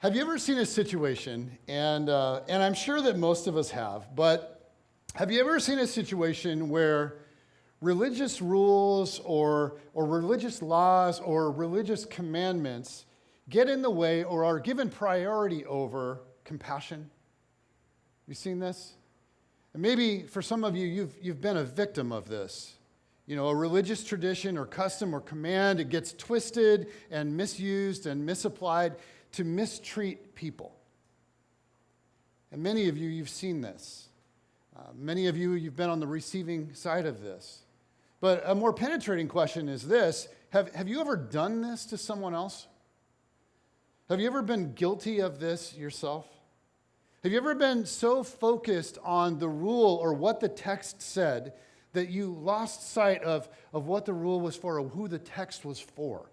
Have you ever seen a situation, and I'm sure that most of us have, but have you ever seen a situation where religious rules or religious laws or religious commandments get in the way or are given priority over compassion? You seen this? And maybe for some of you, you've been a victim of this. You know, a religious tradition or custom or command, it gets twisted and misused and misapplied to mistreat people. And many of you, you've seen this. Many of you, you've been on the receiving side of this. But a more penetrating question is this: have you ever done this to someone else? Have you ever been guilty of this yourself? Have you ever been so focused on the rule or what the text said that you lost sight of what the rule was for or who the text was for?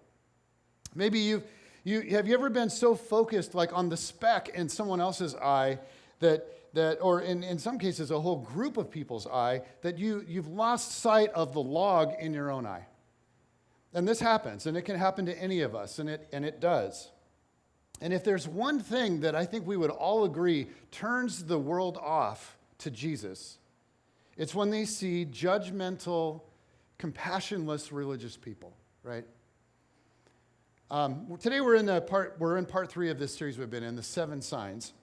Maybe have you ever been so focused like on the speck in someone else's eye that or in some cases a whole group of people's eye that you've lost sight of the log in your own eye? And this happens, and it can happen to any of us, and it does. And if there's one thing that I think we would all agree turns the world off to Jesus, it's when they see judgmental, compassionless religious people, right? Today we're in part 3 of this series we've been in, the 7 signs.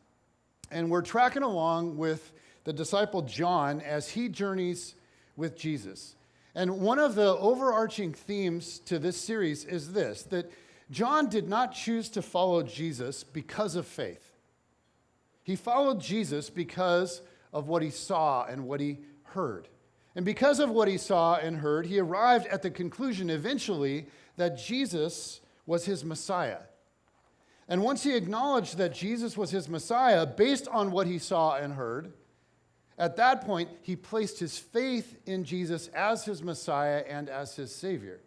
And we're tracking along with the disciple John as he journeys with Jesus. And one of the overarching themes to this series is this: that John did not choose to follow Jesus because of faith. He followed Jesus because of what he saw and what he heard. And because of what he saw and heard, he arrived at the conclusion eventually that Jesus was his Messiah. And once he acknowledged that Jesus was his Messiah based on what he saw and heard, at that point, he placed his faith in Jesus as his Messiah and as his Savior.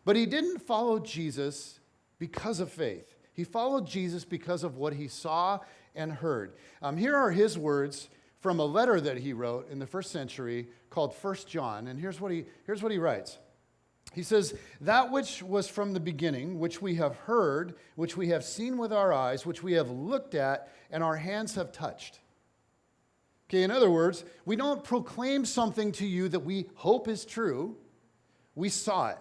But he didn't follow Jesus because of faith. He followed Jesus because of what he saw and heard. Here are his words from a letter that he wrote in the first century called 1 John. And here's what he writes. He says, "That which was from the beginning, which we have heard, which we have seen with our eyes, which we have looked at, and our hands have touched." Okay, in other words, we don't proclaim something to you that we hope is true. We saw it.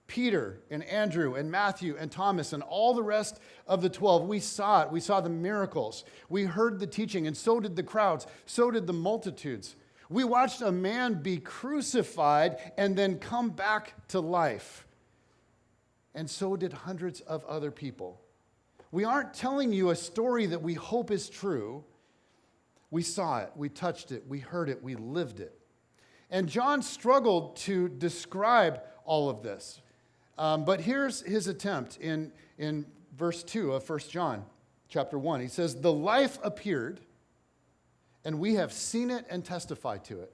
Peter and Andrew and Matthew and Thomas and all the rest of the 12, we saw it. We saw the miracles. We heard the teaching, and so did the crowds. So did the multitudes. We watched a man be crucified and then come back to life. And so did hundreds of other people. We aren't telling you a story that we hope is true. We saw it, we touched it, we heard it, we lived it. And John struggled to describe all of this. But here's his attempt in verse 2 of 1 John chapter 1. He says, "The life appeared, and we have seen it and testified to it."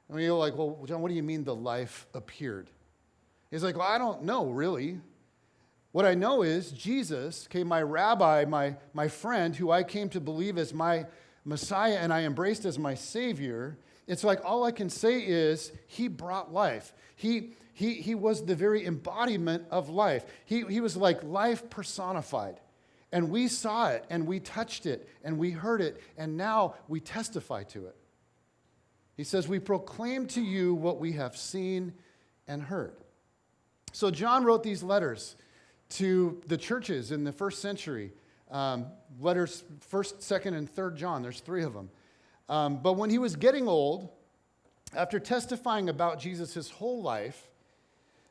And you're like, "Well, John, what do you mean the life appeared?" He's like, "Well, I don't know, really. What I know is Jesus, my rabbi, my friend, who I came to believe as my Messiah and I embraced as my Savior, it's like all I can say is he brought life. He was the very embodiment of life. He was like life personified. And we saw it, and we touched it, and we heard it, and now we testify to it." He says, "We proclaim to you what we have seen and heard." So John wrote these letters to the churches in the first century. Letters 1st, 2nd, and 3rd John. There's 3 of them. But when he was getting old, after testifying about Jesus his whole life,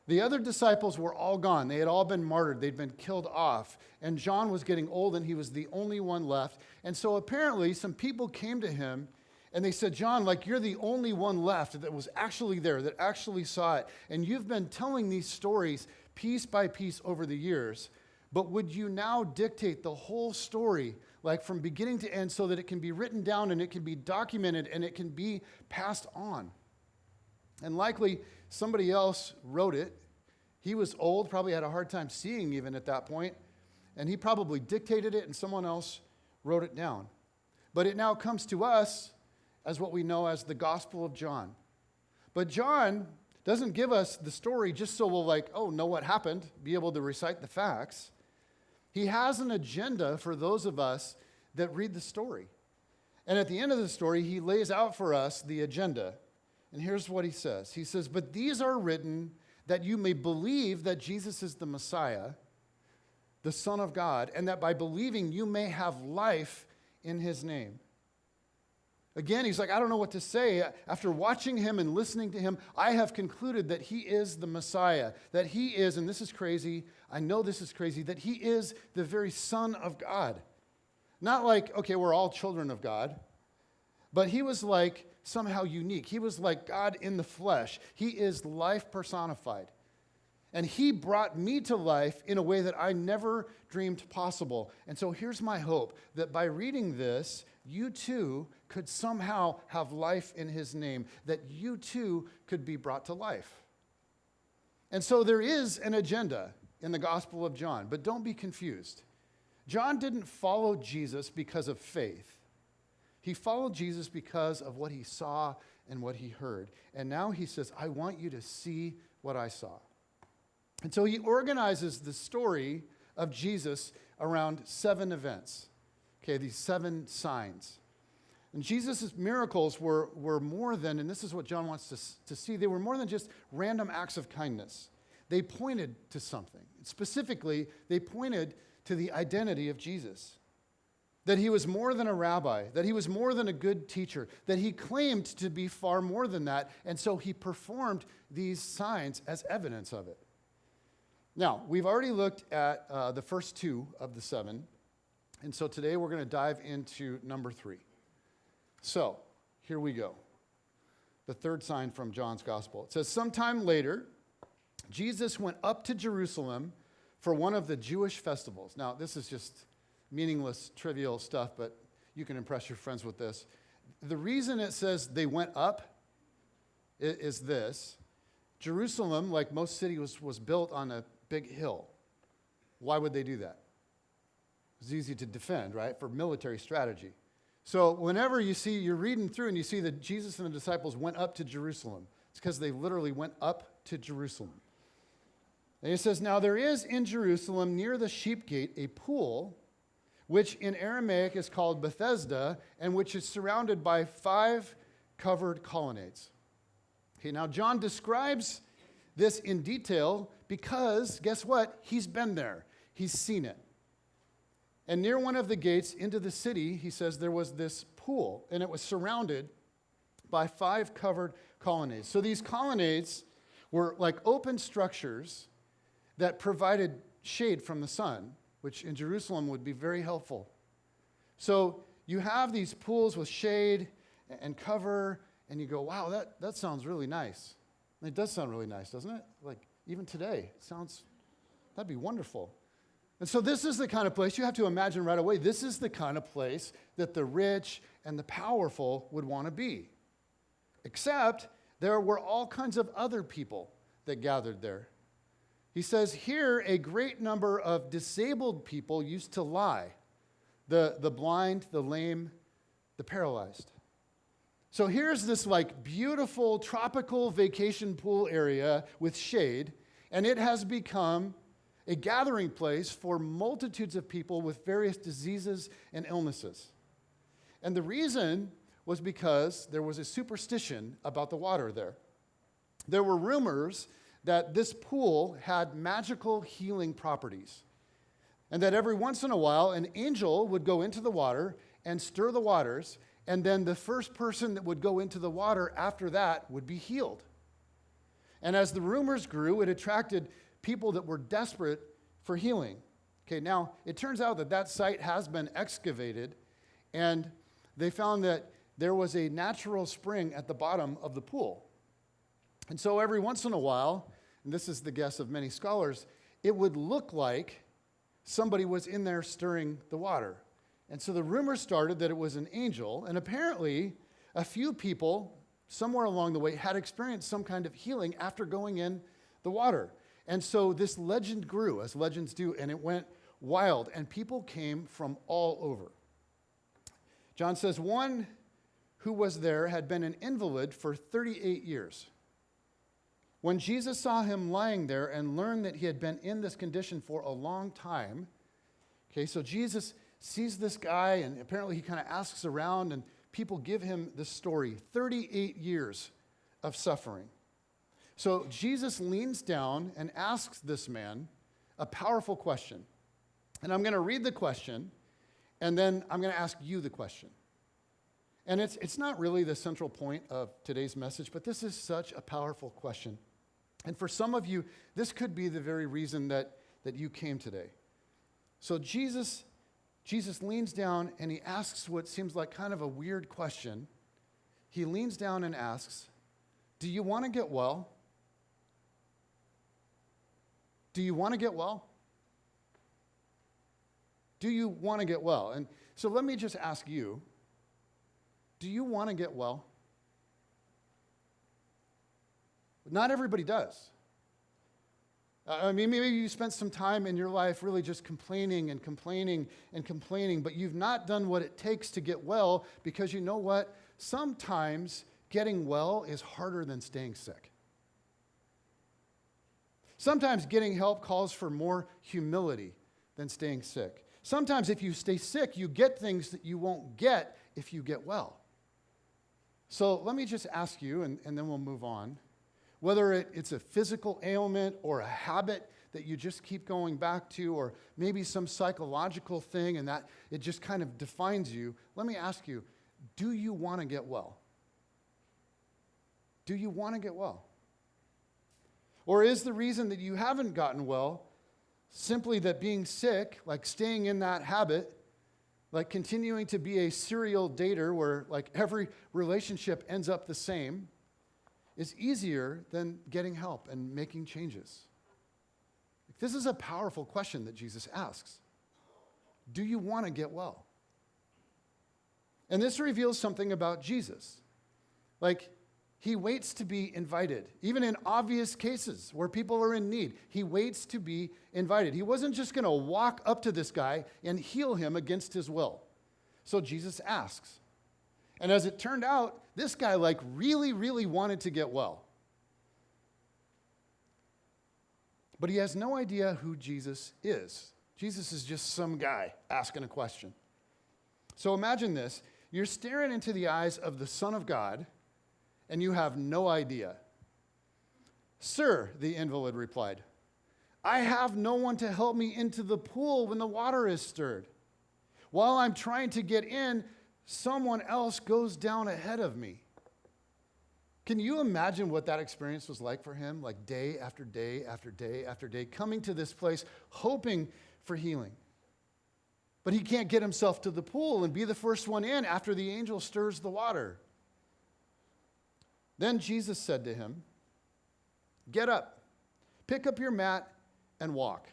the other disciples were all gone. They had all been martyred. They'd been killed off. And John was getting old, and he was the only one left. And so apparently some people came to him, and they said, "John, like you're the only one left that was actually there, that actually saw it. And you've been telling these stories piece by piece over the years. But would you now dictate the whole story, like from beginning to end, so that it can be written down and it can be documented and it can be passed on?" And likely somebody else wrote it. He was old, probably had a hard time seeing even at that point, and he probably dictated it and someone else wrote it down. But it now comes to us as what we know as the Gospel of John. But John doesn't give us the story just so we'll know what happened, be able to recite the facts. He has an agenda for those of us that read the story. And at the end of the story, he lays out for us the agenda. And here's what he says. He says, "But these are written that you may believe that Jesus is the Messiah, the Son of God, and that by believing you may have life in his name." Again, he's like, I don't know what to say. After watching him and listening to him, I have concluded that he is the Messiah, that he is, and this is crazy, I know this is crazy, that he is the very Son of God. Not like, okay, we're all children of God, but he was like somehow unique. He was like God in the flesh. He is life personified. And he brought me to life in a way that I never dreamed possible. And so here's my hope, that by reading this, you too could somehow have life in his name, that you too could be brought to life. And so there is an agenda in the Gospel of John, but don't be confused. John didn't follow Jesus because of faith. He followed Jesus because of what he saw and what he heard. And now he says, I want you to see what I saw. And so he organizes the story of Jesus around 7 events. Okay, these 7 signs. And Jesus' miracles were more than, and this is what John wants to see, they were more than just random acts of kindness. They pointed to something. Specifically, they pointed to the identity of Jesus. That he was more than a rabbi, that he was more than a good teacher, that he claimed to be far more than that, and so he performed these signs as evidence of it. Now, we've already looked at the first 2 of the 7, and so today we're going to dive into number 3. So, here we go. The 3rd sign from John's Gospel. It says, "Sometime later, Jesus went up to Jerusalem for one of the Jewish festivals." Now, this is just meaningless, trivial stuff, but you can impress your friends with this. The reason it says they went up is this. Jerusalem, like most cities, was built on a big hill. Why would they do that? It's easy to defend, right? For military strategy. So whenever you're reading through and you see that Jesus and the disciples went up to Jerusalem, it's because they literally went up to Jerusalem. And it says, "Now there is in Jerusalem near the sheep gate a pool, which in Aramaic is called Bethesda, and which is surrounded by 5 covered colonnades." Okay, now John describes this in detail because, guess what? He's been there. He's seen it. And near one of the gates into the city, he says, there was this pool, and it was surrounded by 5 covered colonnades. So these colonnades were like open structures that provided shade from the sun, which in Jerusalem would be very helpful. So you have these pools with shade and cover, and you go, wow, that sounds really nice. And it does sound really nice, doesn't it? Like, even today, that'd be wonderful. And so this is the kind of place, you have to imagine right away, this is the kind of place that the rich and the powerful would want to be. Except there were all kinds of other people that gathered there. He says, here a great number of disabled people used to lie. The blind, the lame, the paralyzed. So here's this like beautiful tropical vacation pool area with shade, and it has become a gathering place for multitudes of people with various diseases and illnesses. And the reason was because there was a superstition about the water there. There were rumors that this pool had magical healing properties, and that every once in a while an angel would go into the water and stir the waters, and then the first person that would go into the water after that would be healed. And as the rumors grew, it attracted people that were desperate for healing. Okay, now it turns out that site has been excavated, and they found that there was a natural spring at the bottom of the pool. And so every once in a while, and this is the guess of many scholars, it would look like somebody was in there stirring the water. And so the rumor started that it was an angel, and apparently a few people somewhere along the way had experienced some kind of healing after going in the water. And so this legend grew, as legends do, and it went wild, and people came from all over. John says one who was there had been an invalid for 38 years. When Jesus saw him lying there and learned that he had been in this condition for a long time, Okay, so Jesus sees this guy, and apparently he kind of asks around, and people give him this story 38 years of suffering. So Jesus leans down and asks this man a powerful question. And I'm going to read the question, and then I'm going to ask you the question. And it's not really the central point of today's message, but this is such a powerful question. And for some of you, this could be the very reason that you came today. So Jesus leans down and he asks what seems like kind of a weird question. He leans down and asks, do you want to get well? Do you want to get well? Do you want to get well? And so let me just ask you, do you want to get well? Not everybody does. I mean, maybe you spent some time in your life really just complaining and complaining and complaining, but you've not done what it takes to get well because you know what? Sometimes getting well is harder than staying sick. Sometimes getting help calls for more humility than staying sick. Sometimes if you stay sick, you get things that you won't get if you get well. So let me just ask you, and then we'll move on, whether it's a physical ailment or a habit that you just keep going back to, or maybe some psychological thing and that it just kind of defines you, let me ask you, do you want to get well? Do you want to get well? Or is the reason that you haven't gotten well simply that being sick, like staying in that habit, like continuing to be a serial dater where like every relationship ends up the same, is easier than getting help and making changes? This is a powerful question that Jesus asks. Do you want to get well? And this reveals something about Jesus. Like, he waits to be invited, even in obvious cases where people are in need. He waits to be invited. He wasn't just going to walk up to this guy and heal him against his will. So Jesus asks. And as it turned out, this guy like really, really wanted to get well. But he has no idea who Jesus is. Jesus is just some guy asking a question. So imagine this. You're staring into the eyes of the Son of God, and you have no idea. Sir, the invalid replied, I have no one to help me into the pool when the water is stirred. While I'm trying to get in, someone else goes down ahead of me. Can you imagine what that experience was like for him? Like day after day after day after day, coming to this place, hoping for healing. But he can't get himself to the pool and be the first one in after the angel stirs the water. Then Jesus said to him, get up, pick up your mat, and walk.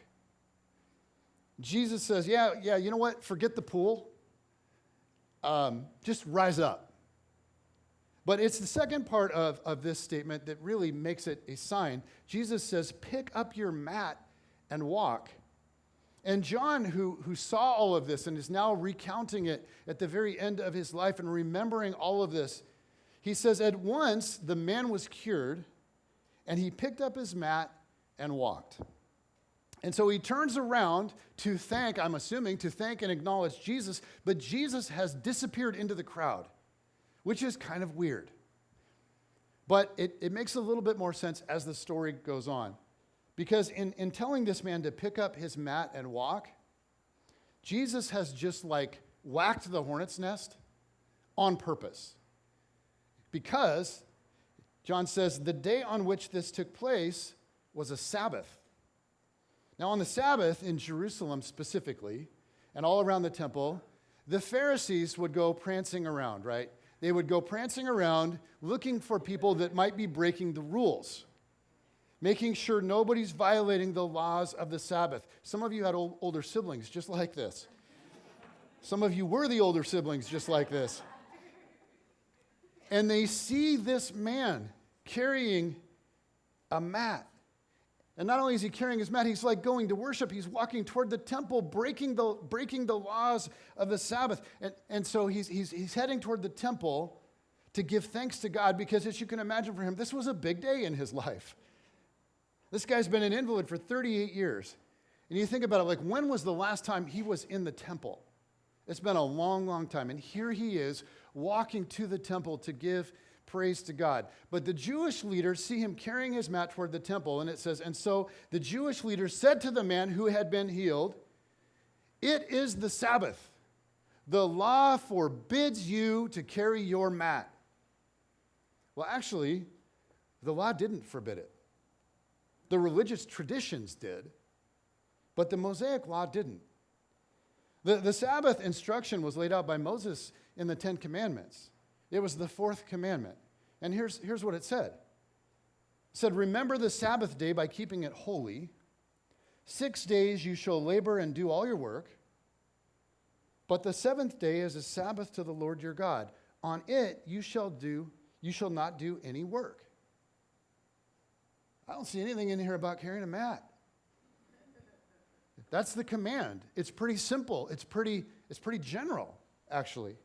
Jesus says, yeah, you know what? Forget the pool. Just rise up. But it's the second part of this statement that really makes it a sign. Jesus says, pick up your mat and walk. And John, who saw all of this and is now recounting it at the very end of his life and remembering all of this, he says, at once the man was cured, and he picked up his mat and walked. And so he turns around to thank, I'm assuming, to thank and acknowledge Jesus, but Jesus has disappeared into the crowd, which is kind of weird. But it makes a little bit more sense as the story goes on. Because in telling this man to pick up his mat and walk, Jesus has just like whacked the hornet's nest on purpose. Because, John says, the day on which this took place was a Sabbath. Now, on the Sabbath in Jerusalem specifically, and all around the temple, the Pharisees would go prancing around, right? They would go prancing around looking for people that might be breaking the rules, making sure nobody's violating the laws of the Sabbath. Some of you had older siblings just like this. Some of you were the older siblings just like this. And they see this man carrying a mat. And not only is he carrying his mat, he's like going to worship. He's walking toward the temple, breaking the laws of the Sabbath. And so he's heading toward the temple to give thanks to God because, as you can imagine for him, this was a big day in his life. This guy's been an invalid for 38 years. And you think about it, like, when was the last time he was in the temple? It's been a long, long time. And here he is walking to the temple to give praise to God. But the Jewish leaders see him carrying his mat toward the temple, and it says, and so the Jewish leaders said to the man who had been healed, "It is the Sabbath. The law forbids you to carry your mat." Well, actually, the law didn't forbid it. The religious traditions did, but the Mosaic law didn't. The Sabbath instruction was laid out by Moses in the Ten Commandments. It was the fourth commandment. And here's what it said. It said, "Remember the Sabbath day by keeping it holy. 6 days you shall labor and do all your work. But the seventh day is a Sabbath to the Lord your God. On it you shall not do any work." I don't see anything in here about carrying a mat. That's the command. It's pretty simple. It's pretty general, actually.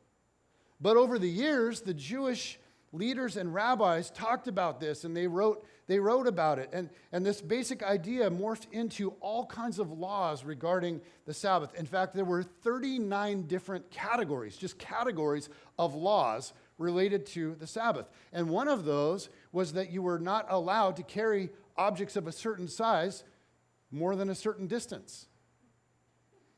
But over the years, the Jewish leaders and rabbis talked about this, and they wrote about it. And this basic idea morphed into all kinds of laws regarding the Sabbath. In fact, there were 39 different categories, just categories of laws related to the Sabbath. And one of those was that you were not allowed to carry objects of a certain size more than a certain distance.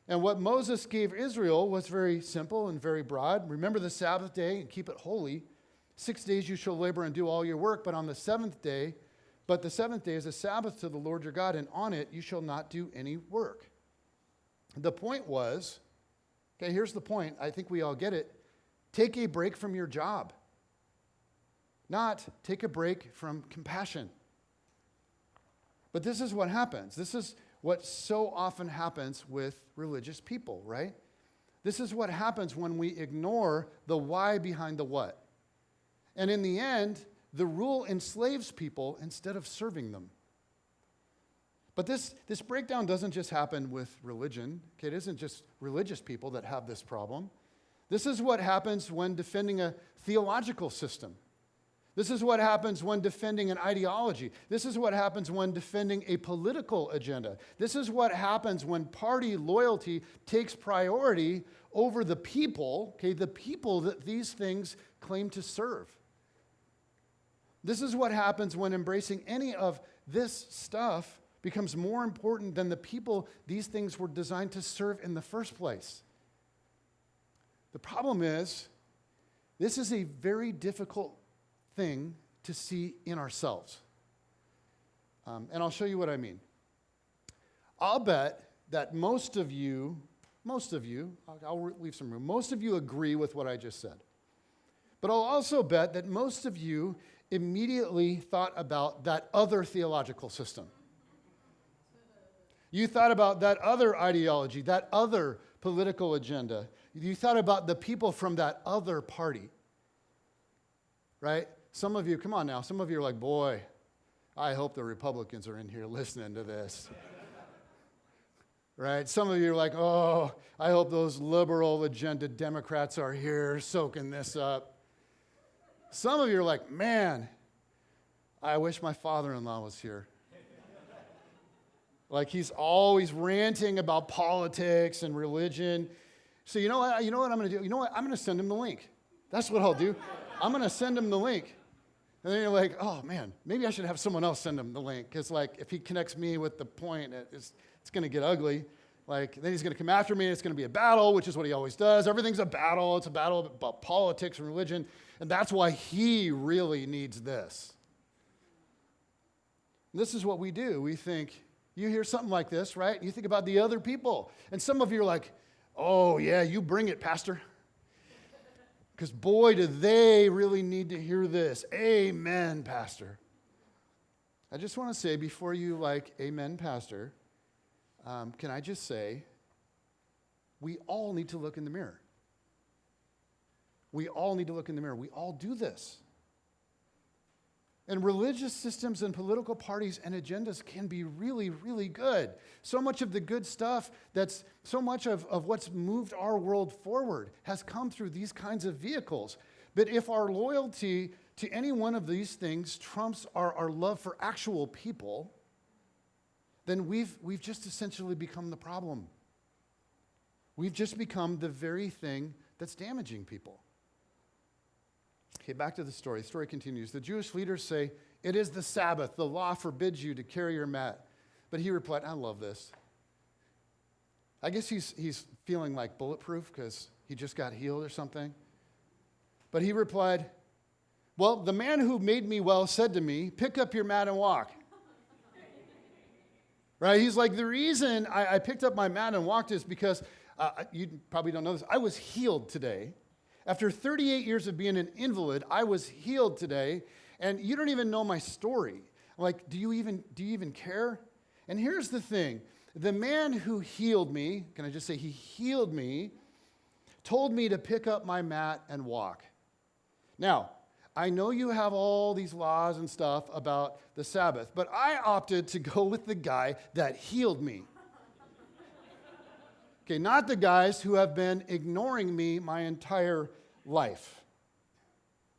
And what Moses gave Israel was very simple and very broad. Remember the Sabbath day and keep it holy. 6 days you shall labor and do all your work, but the seventh day is a Sabbath to the Lord your God, and on it you shall not do any work. The point was, okay, here's the point. I think we all get it. Take a break from your job. Not take a break from compassion. But this is what happens. This is what so often happens with religious people, right? This is what happens when we ignore the why behind the what. And in the end, the rule enslaves people instead of serving them. But this breakdown doesn't just happen with religion. Okay, it isn't just religious people that have this problem. This is what happens when defending a theological system. This is what happens when defending an ideology. This is what happens when defending a political agenda. This is what happens when party loyalty takes priority over the people, okay, the people that these things claim to serve. This is what happens when embracing any of this stuff becomes more important than the people these things were designed to serve in the first place. The problem is, this is a very difficult thing to see in ourselves. And I'll show you what I mean. I'll bet that most of you, I'll leave some room, most of you agree with what I just said. But I'll also bet that most of you immediately thought about that other theological system. You thought about that other ideology, that other political agenda. You thought about the people from that other party, right? Some of you, come on now, some of you are like, boy, I hope the Republicans are in here listening to this. Right? Some of you are like, oh, I hope those liberal agenda Democrats are here soaking this up. Some of you are like, man, I wish my father-in-law was here. Like he's always ranting about politics and religion. So you know what I'm going to do? You know what? I'm going to send him the link. That's what I'll do. I'm going to send him the link. And then you're like, oh man, maybe I should have someone else send him the link. Because like if he connects me with the point, it's going to get ugly. Like then he's going to come after me. It's going to be a battle, which is what he always does. Everything's a battle. It's a battle about politics and religion. And that's why he really needs this. And this is what we do. We think, you hear something like this, right? You think about the other people. And some of you are like, oh yeah, you bring it, Pastor. Because boy, do they really need to hear this. Amen, Pastor. I just want to say before you like, amen, Pastor, can I just say, we all need to look in the mirror. We all need to look in the mirror. We all do this. And religious systems and political parties and agendas can be really, really good. So much of the good stuff, so much of what's moved our world forward has come through these kinds of vehicles. But if our loyalty to any one of these things trumps our love for actual people, then we've just essentially become the problem. We've just become the very thing that's damaging people. Okay, back to the story. The story continues. The Jewish leaders say, "It is the Sabbath. The law forbids you to carry your mat." But he replied, I love this. I guess he's feeling like bulletproof because he just got healed or something. But he replied, "Well, the man who made me well said to me, 'Pick up your mat and walk.'" Right? He's like, the reason I picked up my mat and walked is because, you probably don't know this, I was healed today. After 38 years of being an invalid, I was healed today, and you don't even know my story. Like, do you even care? And here's the thing. The man who healed me, can I just say he healed me, told me to pick up my mat and walk. Now, I know you have all these laws and stuff about the Sabbath, but I opted to go with the guy that healed me. Okay, not the guys who have been ignoring me my entire life.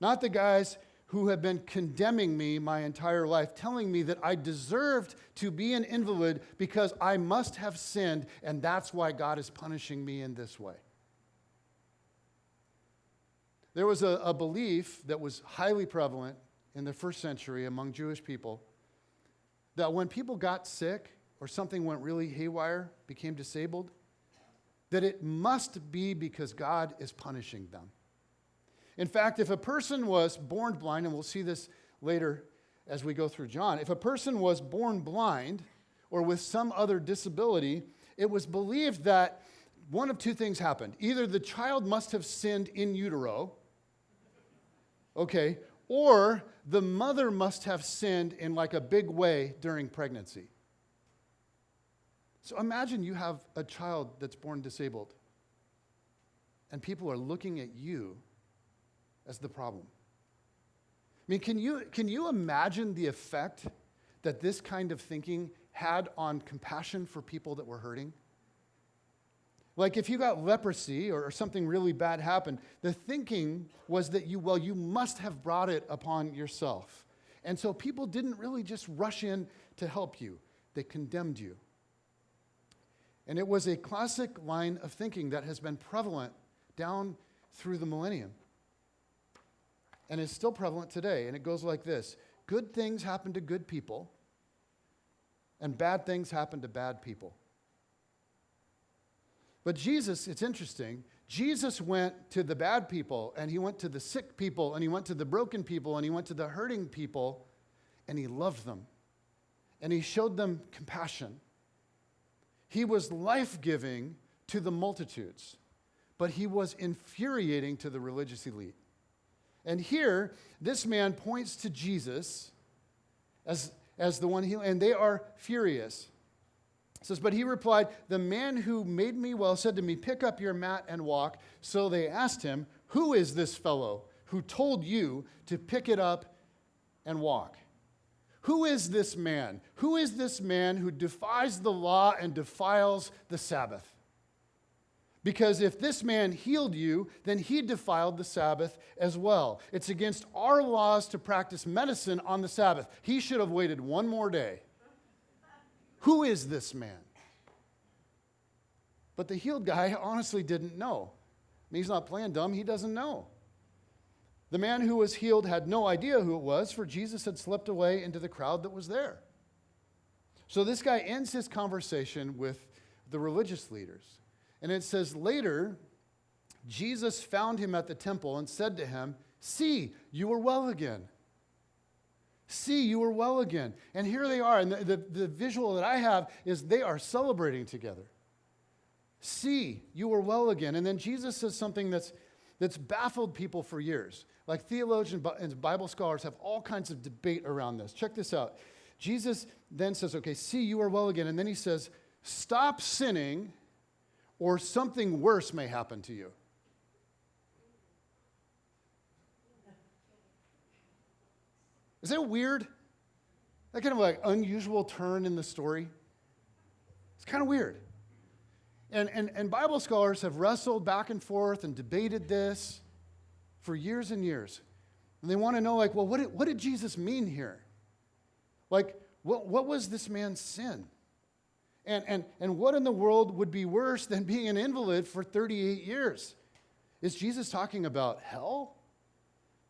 Not the guys who have been condemning me my entire life, telling me that I deserved to be an invalid because I must have sinned, and that's why God is punishing me in this way. There was a belief that was highly prevalent in the first century among Jewish people that when people got sick or something went really haywire, became disabled, that it must be because God is punishing them. In fact, if a person was born blind, and we'll see this later as we go through John, if a person was born blind or with some other disability, it was believed that one of two things happened. Either the child must have sinned in utero, okay, or the mother must have sinned in like a big way during pregnancy. So imagine you have a child that's born disabled, and people are looking at you as the problem. I mean, can you imagine the effect that this kind of thinking had on compassion for people that were hurting? Like if you got leprosy or something really bad happened, the thinking was that you must have brought it upon yourself. And so people didn't really just rush in to help you. They condemned you. And it was a classic line of thinking that has been prevalent down through the millennium. And is still prevalent today. And it goes like this. Good things happen to good people, and bad things happen to bad people. But Jesus, it's interesting, Jesus went to the bad people, and he went to the sick people, and he went to the broken people, and he went to the hurting people, and he loved them. And he showed them compassion. He was life-giving to the multitudes, but he was infuriating to the religious elite. And here, this man points to Jesus as the one healing, and they are furious. It says, but he replied, the man who made me well said to me, pick up your mat and walk. So they asked him, who is this fellow who told you to pick it up and walk? Who is this man? Who is this man who defies the law and defiles the Sabbath? Because if this man healed you, then he defiled the Sabbath as well. It's against our laws to practice medicine on the Sabbath. He should have waited one more day. Who is this man? But the healed guy honestly didn't know. I mean, he's not playing dumb. He doesn't know. The man who was healed had no idea who it was, for Jesus had slipped away into the crowd that was there. So this guy ends his conversation with the religious leaders. And it says, later, Jesus found him at the temple and said to him, see, you are well again. See, you are well again. And here they are. And the visual that I have is they are celebrating together. See, you are well again. And then Jesus says something that's baffled people for years. Like theologians and Bible scholars have all kinds of debate around this. Check this out. Jesus then says, okay, see, you are well again. And then he says, stop sinning, or something worse may happen to you. Is that weird? That kind of like unusual turn in the story? It's kind of weird. And Bible scholars have wrestled back and forth and debated this for years and years. And they want to know, like, well, what did Jesus mean here? Like, what was this man's sin? And what in the world would be worse than being an invalid for 38 years? Is Jesus talking about hell?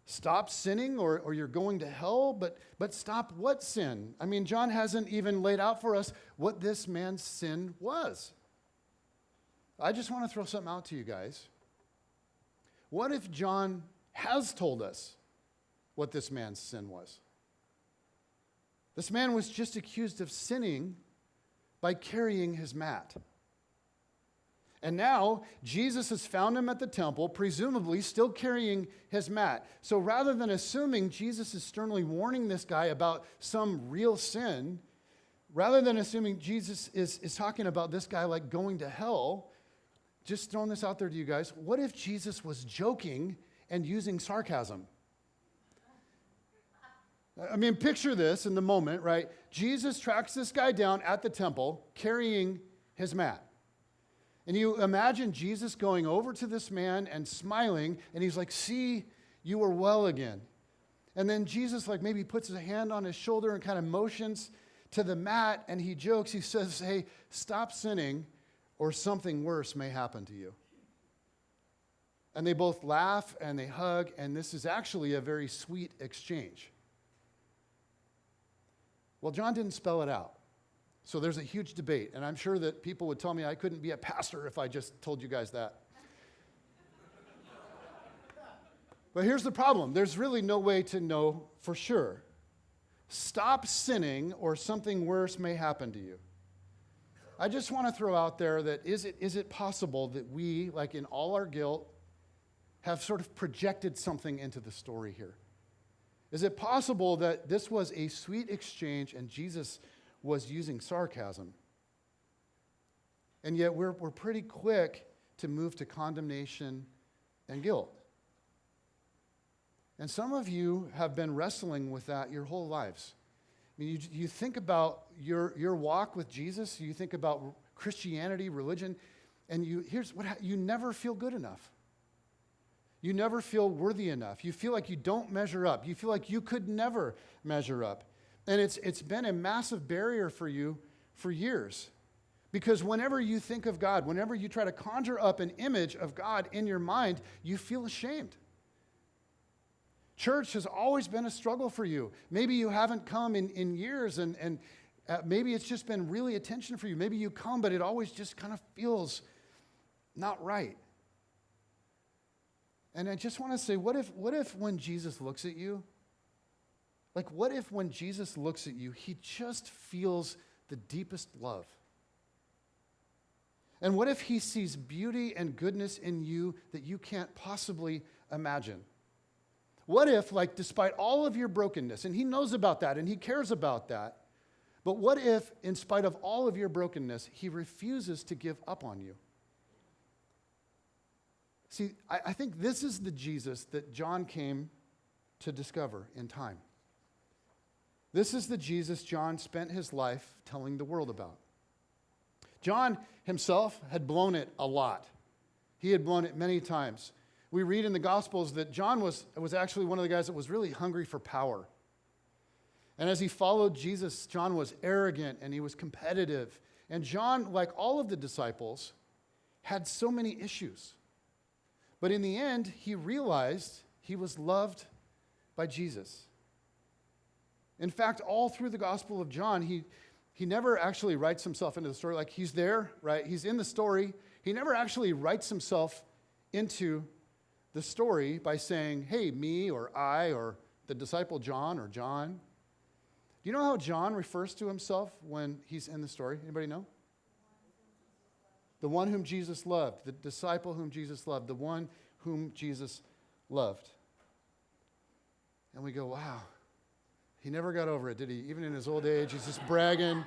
Stop sinning or you're going to hell? But stop what sin? I mean, John hasn't even laid out for us what this man's sin was. I just want to throw something out to you guys. What if John has told us what this man's sin was? This man was just accused of sinning by carrying his mat. And now, Jesus has found him at the temple, presumably still carrying his mat. So rather than assuming Jesus is sternly warning this guy about some real sin, rather than assuming Jesus is talking about this guy like going to hell, just throwing this out there to you guys, what if Jesus was joking and using sarcasm? I mean, picture this in the moment, right? Jesus tracks this guy down at the temple carrying his mat. And you imagine Jesus going over to this man and smiling, and he's like, see, you are well again. And then Jesus like maybe puts his hand on his shoulder and kind of motions to the mat, and he jokes, he says, hey, stop sinning or something worse may happen to you. And they both laugh and they hug, and this is actually a very sweet exchange. Well, John didn't spell it out. So there's a huge debate, and I'm sure that people would tell me I couldn't be a pastor if I just told you guys that. But here's the problem. There's really no way to know for sure. Stop sinning or something worse may happen to you. I just want to throw out there that is it possible that we, like in all our guilt, have sort of projected something into the story here? Is it possible that this was a sweet exchange and Jesus was using sarcasm? And yet we're pretty quick to move to condemnation and guilt. And some of you have been wrestling with that your whole lives. I mean, you think about your walk with Jesus, you think about Christianity, religion, and you never feel good enough. You never feel worthy enough. You feel like you don't measure up. You feel like you could never measure up. And it's been a massive barrier for you for years. Because whenever you think of God, whenever you try to conjure up an image of God in your mind, you feel ashamed. Church has always been a struggle for you. Maybe you haven't come in years, and maybe it's just been really a tension for you. Maybe you come, but it always just kind of feels not right. And I just want to say, what if when Jesus looks at you, like what if when Jesus looks at you, he just feels the deepest love? And what if he sees beauty and goodness in you that you can't possibly imagine? What if, like, despite all of your brokenness, and he knows about that and he cares about that, but what if, in spite of all of your brokenness, he refuses to give up on you? See, I think this is the Jesus that John came to discover in time. This is the Jesus John spent his life telling the world about. John himself had blown it a lot. He had blown it many times. We read in the Gospels that John was actually one of the guys that was really hungry for power. And as he followed Jesus, John was arrogant and he was competitive. And John, like all of the disciples, had so many issues. But in the end, he realized he was loved by Jesus. In fact, all through the Gospel of John, he never actually writes himself into the story. Like, he's there, right? He's in the story. He never actually writes himself into the story by saying, hey, me or I or the disciple John or John. Do you know how John refers to himself when he's in the story? Anybody know? The one whom Jesus loved, the disciple whom Jesus loved, the one whom Jesus loved. And we go, wow, he never got over it, did he? Even in his old age, he's just bragging.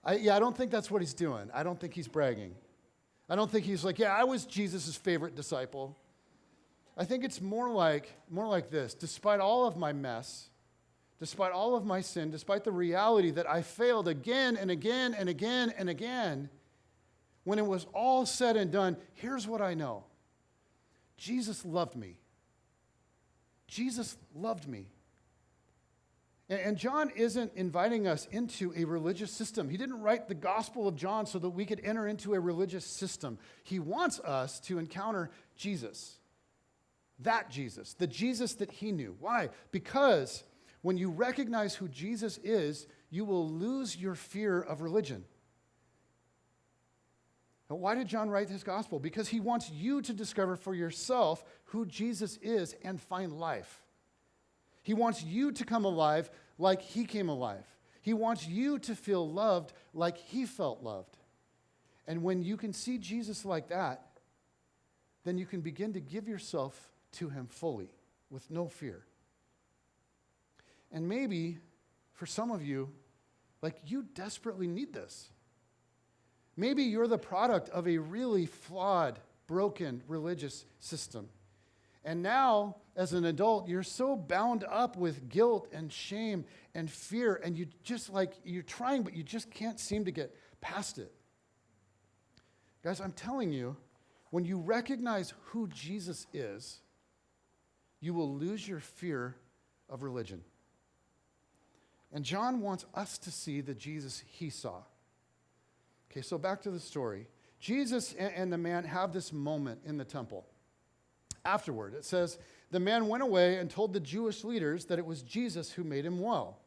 I don't think that's what he's doing. I don't think he's bragging. I don't think he's like, yeah, I was Jesus' favorite disciple. I think it's more like this. Despite all of my mess, despite all of my sin, despite the reality that I failed again and again and again and again, when it was all said and done, here's what I know. Jesus loved me. Jesus loved me. And John isn't inviting us into a religious system. He didn't write the Gospel of John so that we could enter into a religious system. He wants us to encounter Jesus. That Jesus, the Jesus that he knew. Why? Because when you recognize who Jesus is, you will lose your fear of religion. Now, why did John write his gospel? Because he wants you to discover for yourself who Jesus is and find life. He wants you to come alive like he came alive. He wants you to feel loved like he felt loved. And when you can see Jesus like that, then you can begin to give yourself to him fully with no fear. And maybe for some of you, like you desperately need this. Maybe you're the product of a really flawed, broken religious system. And now, as an adult, you're so bound up with guilt and shame and fear, and you just you're trying, but you just can't seem to get past it. Guys, I'm telling you, when you recognize who Jesus is, you will lose your fear of religion. And John wants us to see the Jesus he saw. Okay, so back to the story. Jesus and the man have this moment in the temple. Afterward, it says, the man went away and told the Jewish leaders that it was Jesus who made him well.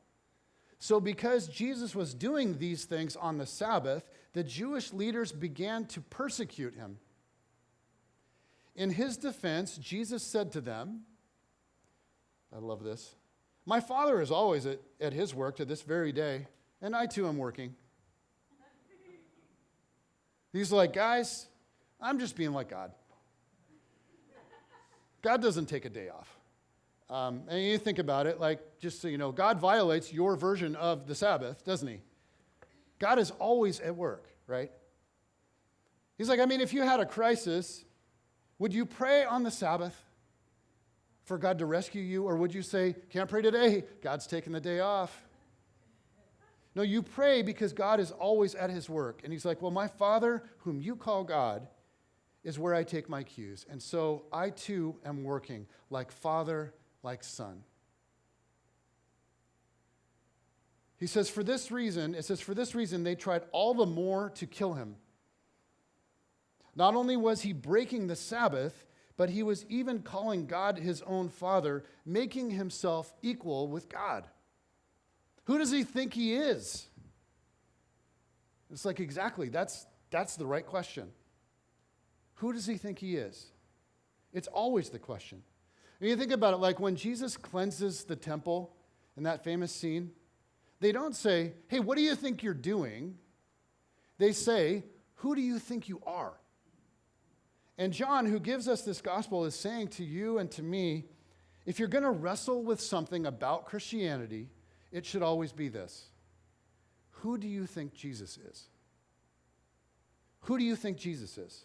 So because Jesus was doing these things on the Sabbath, the Jewish leaders began to persecute him. In his defense, Jesus said to them, I love this, my Father is always at his work to this very day, and I too am working. He's like, guys, I'm just being like God. God doesn't take a day off. And you think about it, like, just so you know, God violates your version of the Sabbath, doesn't he? God is always at work, right? He's like, I mean, if you had a crisis, would you pray on the Sabbath for God to rescue you? Or would you say, can't pray today, God's taking the day off? No, you pray because God is always at his work. And he's like, well, my Father, whom you call God, is where I take my cues. And so I too am working like Father, like Son. He says, for this reason they tried all the more to kill him. Not only was he breaking the Sabbath, but he was even calling God his own Father, making himself equal with God. Who does he think he is? It's like, exactly, that's the right question. Who does he think he is? It's always the question. And you think about it, like when Jesus cleanses the temple in that famous scene, they don't say, hey, what do you think you're doing? They say, who do you think you are? And John, who gives us this gospel, is saying to you and to me, if you're going to wrestle with something about Christianity, it should always be this. Who do you think Jesus is? Who do you think Jesus is?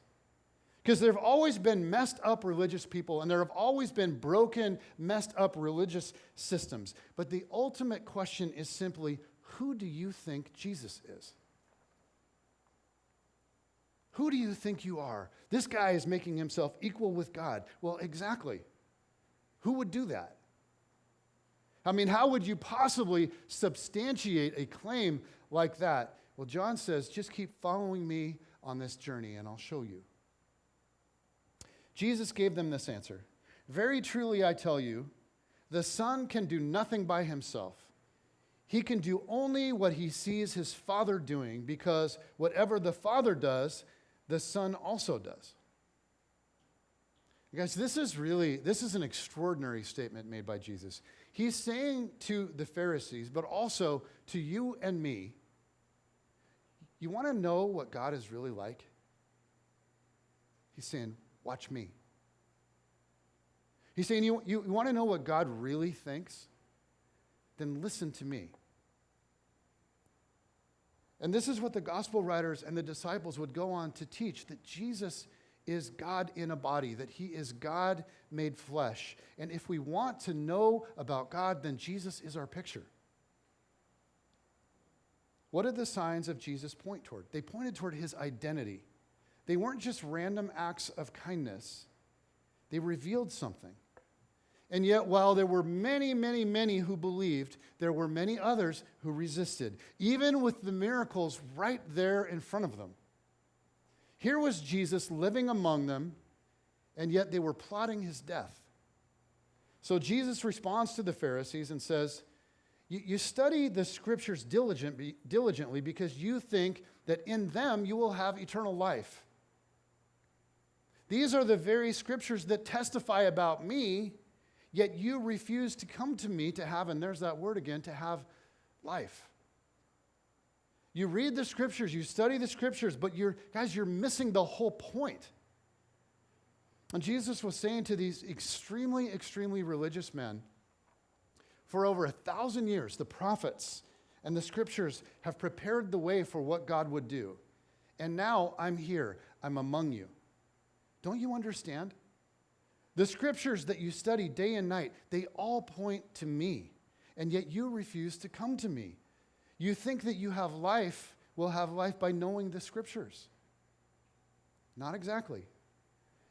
Because there have always been messed up religious people, and there have always been broken, messed up religious systems. But the ultimate question is simply, who do you think Jesus is? Who do you think you are? This guy is making himself equal with God. Well, exactly. Who would do that? I mean, how would you possibly substantiate a claim like that? Well, John says, just keep following me on this journey, and I'll show you. Jesus gave them this answer. Very truly, I tell you, the Son can do nothing by himself. He can do only what he sees his Father doing, because whatever the Father does, the Son also does. Guys, this is an extraordinary statement made by Jesus. He's saying to the Pharisees, but also to you and me, you want to know what God is really like? He's saying, watch me. He's saying, you want to know what God really thinks? Then listen to me. And this is what the gospel writers and the disciples would go on to teach, that Jesus is God in a body, that he is God made flesh. And if we want to know about God, then Jesus is our picture. What did the signs of Jesus point toward? They pointed toward his identity. They weren't just random acts of kindness. They revealed something. And yet, while there were many, many, many who believed, there were many others who resisted, even with the miracles right there in front of them. Here was Jesus living among them, and yet they were plotting his death. So Jesus responds to the Pharisees and says, you study the scriptures diligently because you think that in them you will have eternal life. These are the very scriptures that testify about me, yet you refuse to come to me to have, and there's that word again, to have life. You read the scriptures, you study the scriptures, but you're missing the whole point. And Jesus was saying to these extremely, extremely religious men, for over 1,000 years, the prophets and the scriptures have prepared the way for what God would do. And now I'm here, I'm among you. Don't you understand? The scriptures that you study day and night, they all point to me, and yet you refuse to come to me. You think that you have life, will have life by knowing the scriptures. Not exactly.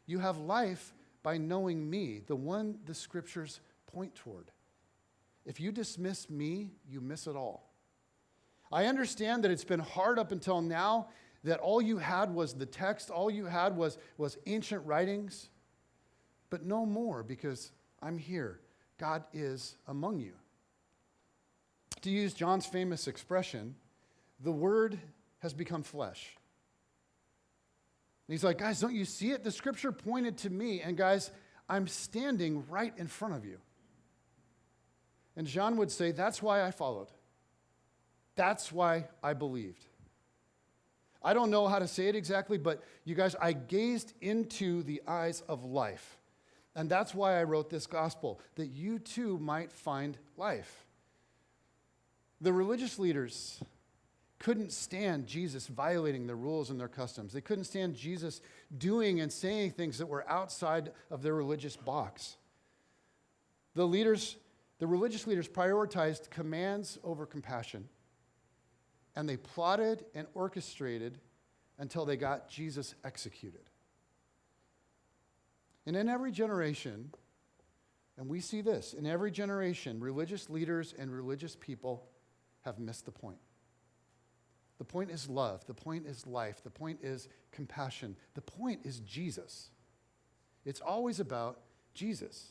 You have life by knowing me, the one the scriptures point toward. If you dismiss me, you miss it all. I understand that it's been hard up until now, that all you had was the text, all you had was ancient writings, but no more, because I'm here. God is among you. To use John's famous expression, the Word has become flesh. And he's like, guys, don't you see it? The scripture pointed to me, and guys, I'm standing right in front of you. And John would say, that's why I followed. That's why I believed. I don't know how to say it exactly, but you guys, I gazed into the eyes of life. And that's why I wrote this gospel, that you too might find life. The religious leaders couldn't stand Jesus violating their rules and their customs. They couldn't stand Jesus doing and saying things that were outside of their religious box. The religious leaders prioritized commands over compassion, and they plotted and orchestrated until they got Jesus executed. And in every generation, and we see this, in every generation, religious leaders and religious people have missed the point. The point is love. The point is life. The point is compassion. The point is Jesus. It's always about Jesus.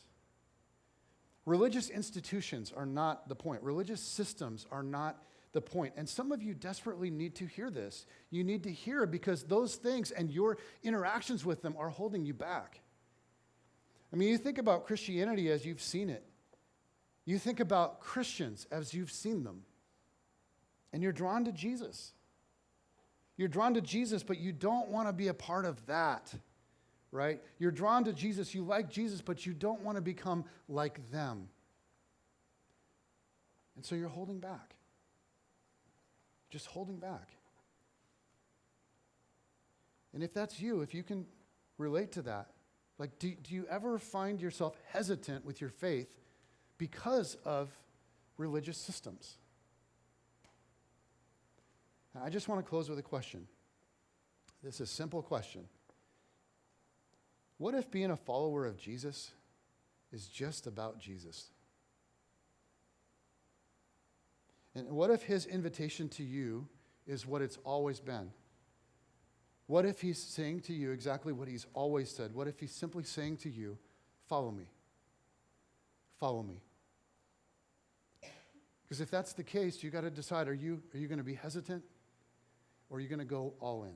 Religious institutions are not the point. Religious systems are not the point. And some of you desperately need to hear this. You need to hear it because those things and your interactions with them are holding you back. I mean, you think about Christianity as you've seen it. You think about Christians as you've seen them. And you're drawn to Jesus. You're drawn to Jesus, but you don't want to be a part of that, right? You're drawn to Jesus, you like Jesus, but you don't want to become like them. And so you're holding back. Just holding back. And if that's you, if you can relate to that, like do you ever find yourself hesitant with your faith because of religious systems? I just want to close with a question. This is a simple question. What if being a follower of Jesus is just about Jesus? And what if his invitation to you is what it's always been? What if he's saying to you exactly what he's always said? What if he's simply saying to you, follow me? Follow me. Because if that's the case, you got to decide, are you going to be hesitant? Or are you going to go all in?